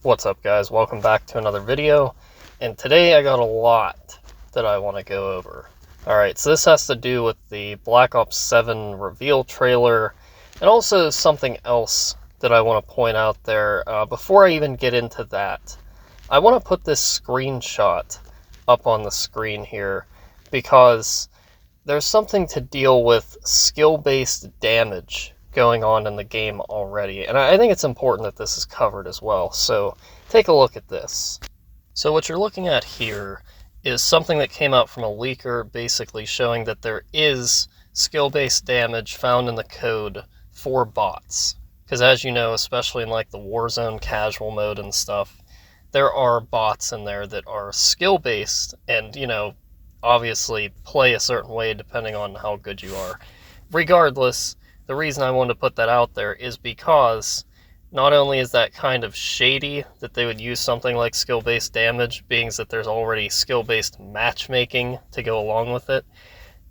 What's up, guys? Welcome back to another video, and today I got a lot that I want to go over. Alright, so this has to do with the Black Ops 7 reveal trailer, and also something else that I want to point out there. Before I even get into that, I want to put this screenshot up on the screen here, because there's something to deal with skill-based damage going on in the game already, and I think it's important that this is covered as well. So take a look at this. So what you're looking at here is something that came out from a leaker, basically showing that there is skill-based damage found in the code for bots. Because as you know, especially in like the Warzone casual mode and stuff, there are bots in there that are skill-based and, obviously play a certain way depending on how good you are. Regardless, the reason I wanted to put that out there is because not only is that kind of shady that they would use something like skill-based damage, being that there's already skill-based matchmaking to go along with it,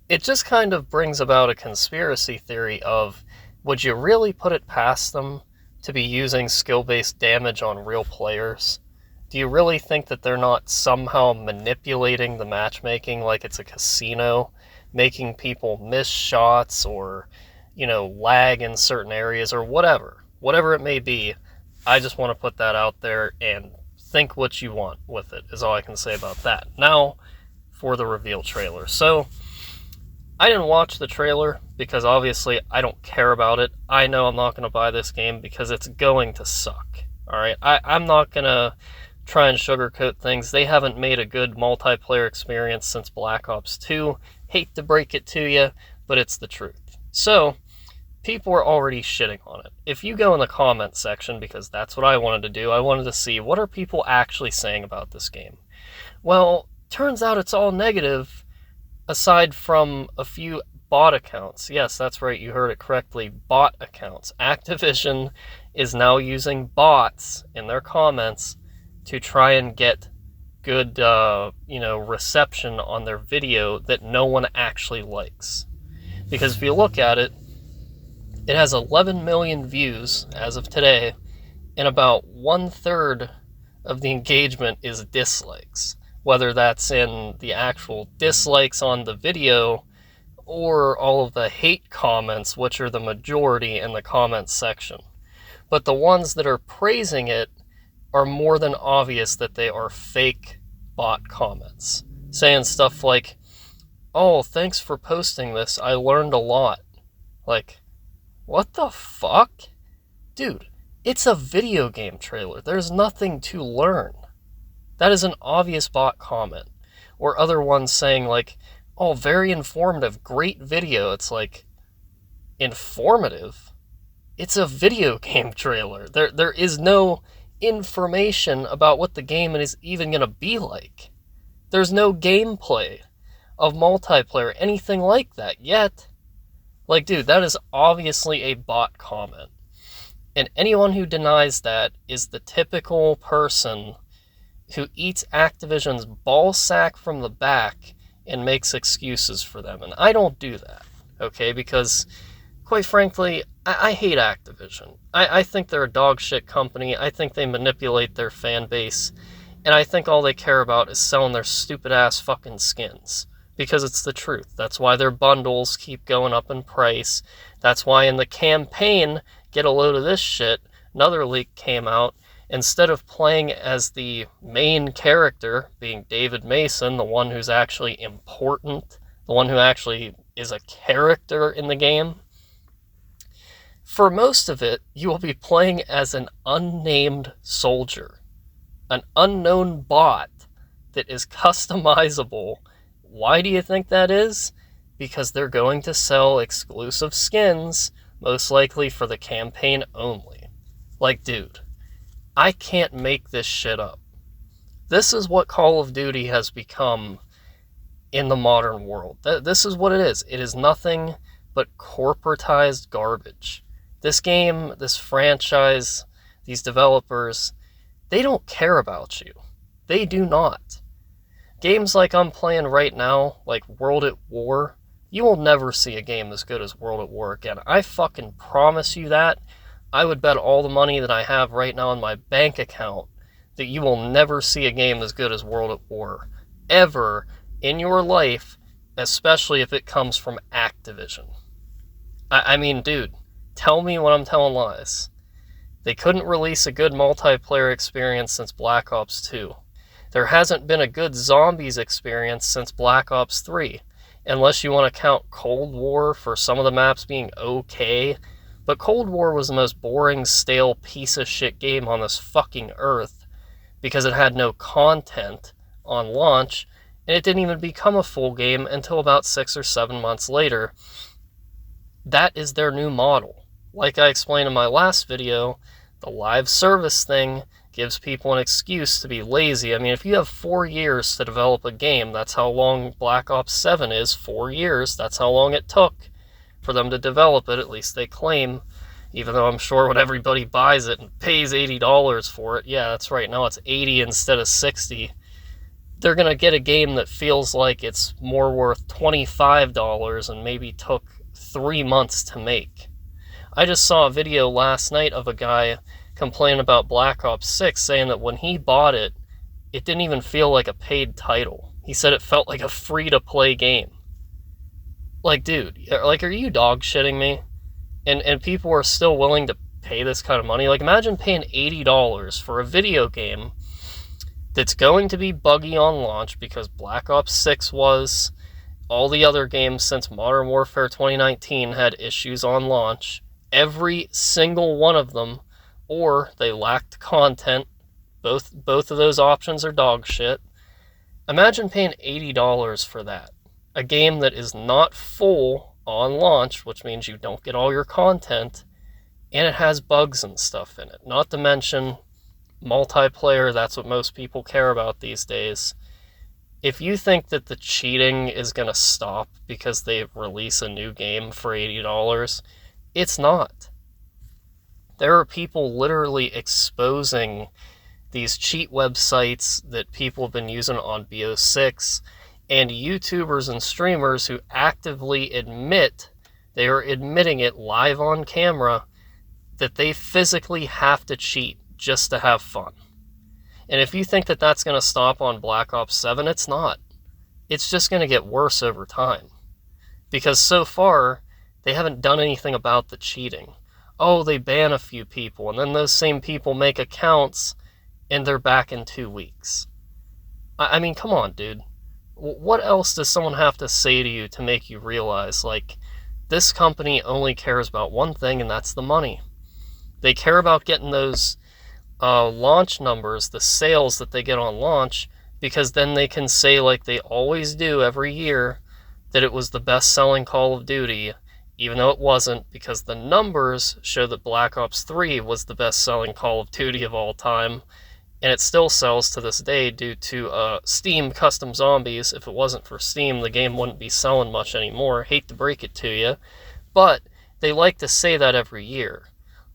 it just kind of brings about a conspiracy theory of, would you really put it past them to be using skill-based damage on real players? Do you really think that they're not somehow manipulating the matchmaking like it's a casino, making people miss shots or lag in certain areas or whatever it may be? I just want to put that out there and think what you want with it is all I can say about that. Now, for the reveal trailer. So, I didn't watch the trailer because obviously I don't care about it. I know I'm not going to buy this game because it's going to suck. Alright, I'm not going to try and sugarcoat things. They haven't made a good multiplayer experience since Black Ops 2. Hate to break it to you, but it's the truth. So, people are already shitting on it. If you go in the comments section, because that's what I wanted to do, I wanted to see what are people actually saying about this game. Well, turns out it's all negative, aside from a few bot accounts. Yes, that's right, you heard it correctly, bot accounts. Activision is now using bots in their comments to try and get good, reception on their video that no one actually likes. Because if you look at it, it has 11 million views as of today, and about 1/3 of the engagement is dislikes. Whether that's in the actual dislikes on the video, or all of the hate comments, which are the majority in the comments section. But the ones that are praising it are more than obvious that they are fake bot comments. Saying stuff like, "Oh, thanks for posting this, I learned a lot." Like, what the fuck? Dude, it's a video game trailer. There's nothing to learn. That is an obvious bot comment. Or other ones saying like, "Oh, very informative, great video." It's like, informative? It's a video game trailer. There is no information about what the game is even going to be like. There's no gameplay of multiplayer, anything like that yet. Like, dude, that is obviously a bot comment. And anyone who denies that is the typical person who eats Activision's ball sack from the back and makes excuses for them. And I don't do that, okay? Because, quite frankly, I hate Activision. I think they're a dog shit company. I think they manipulate their fan base. And I think all they care about is selling their stupid ass fucking skins. Because it's the truth. That's why their bundles keep going up in price. That's why in the campaign, get a load of this shit, another leak came out. Instead of playing as the main character, being David Mason, the one who's actually important, the one who actually is a character in the game, for most of it, you will be playing as an unnamed soldier. An unknown bot that is customizable. Why do you think that is? Because they're going to sell exclusive skins, most likely for the campaign only. Like, dude, I can't make this shit up. This is what Call of Duty has become in the modern world. This is what it is. It is nothing but corporatized garbage. This game, this franchise, these developers, they don't care about you. They do not. Games like I'm playing right now, like World at War, you will never see a game as good as World at War again. I fucking promise you that. I would bet all the money that I have right now in my bank account that you will never see a game as good as World at War. Ever in your life, especially if it comes from Activision. I mean, dude, tell me when I'm telling lies. They couldn't release a good multiplayer experience since Black Ops 2. There hasn't been a good zombies experience since Black Ops 3. Unless you want to count Cold War for some of the maps being okay. But Cold War was the most boring, stale piece of shit game on this fucking earth because it had no content on launch, and it didn't even become a full game until about 6 or 7 months later. That is their new model. Like I explained in my last video, the live service thing gives people an excuse to be lazy. I mean, if you have 4 years to develop a game, that's how long Black Ops 7 is, 4 years. That's how long it took for them to develop it, at least they claim. Even though I'm sure when everybody buys it and pays $80 for it, yeah, that's right, now it's $80 instead of $60. They're going to get a game that feels like it's more worth $25 and maybe took 3 months to make. I just saw a video last night of a guy complaining about Black Ops 6, saying that when he bought it, it didn't even feel like a paid title. He said it felt like a free-to-play game. Like, dude, like, are you dog shitting me? And people are still willing to pay this kind of money? Like, imagine paying $80 for a video game that's going to be buggy on launch because Black Ops 6 was. All the other games since Modern Warfare 2019 had issues on launch. Every single one of them. Or they lacked content. Both of those options are dog shit. Imagine paying $80 for that. A game that is not full on launch, which means you don't get all your content, and it has bugs and stuff in it. Not to mention multiplayer, that's what most people care about these days. If you think that the cheating is going to stop because they release a new game for $80, it's not. There are people literally exposing these cheat websites that people have been using on BO6, and YouTubers and streamers who actively admit, they are admitting it live on camera, that they physically have to cheat just to have fun. And if you think that that's going to stop on Black Ops 7, it's not. It's just going to get worse over time. Because so far, they haven't done anything about the cheating. Oh, they ban a few people, and then those same people make accounts, and they're back in 2 weeks. I mean, come on, dude. What else does someone have to say to you to make you realize, like, this company only cares about one thing, and that's the money. They care about getting those launch numbers, the sales that they get on launch, because then they can say, like they always do every year, that it was the best-selling Call of Duty, even though it wasn't, because the numbers show that Black Ops 3 was the best-selling Call of Duty of all time, and it still sells to this day due to Steam Custom Zombies. If it wasn't for Steam, the game wouldn't be selling much anymore. Hate to break it to you, but they like to say that every year.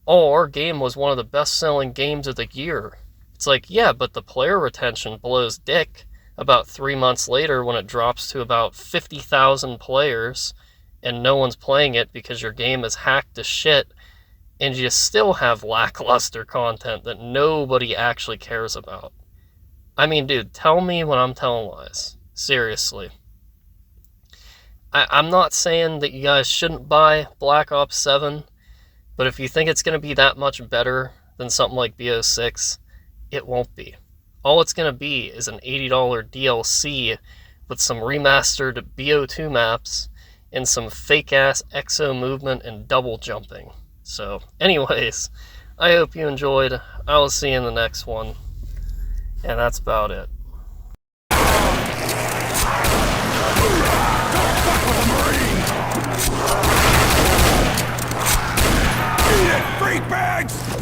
Oh, our game was one of the best-selling games of the year. It's like, yeah, but the player retention blows dick about 3 months later when it drops to about 50,000 players, and no one's playing it because your game is hacked to shit, and you still have lackluster content that nobody actually cares about. I mean, dude, tell me when I'm telling lies. Seriously. I'm not saying that you guys shouldn't buy Black Ops 7, but if you think it's going to be that much better than something like BO6, it won't be. All it's going to be is an $80 DLC with some remastered BO2 maps and some fake-ass exo movement and double jumping. So, anyways, I hope you enjoyed. I will see you in the next one. And that's about it. Eat it, freak bags!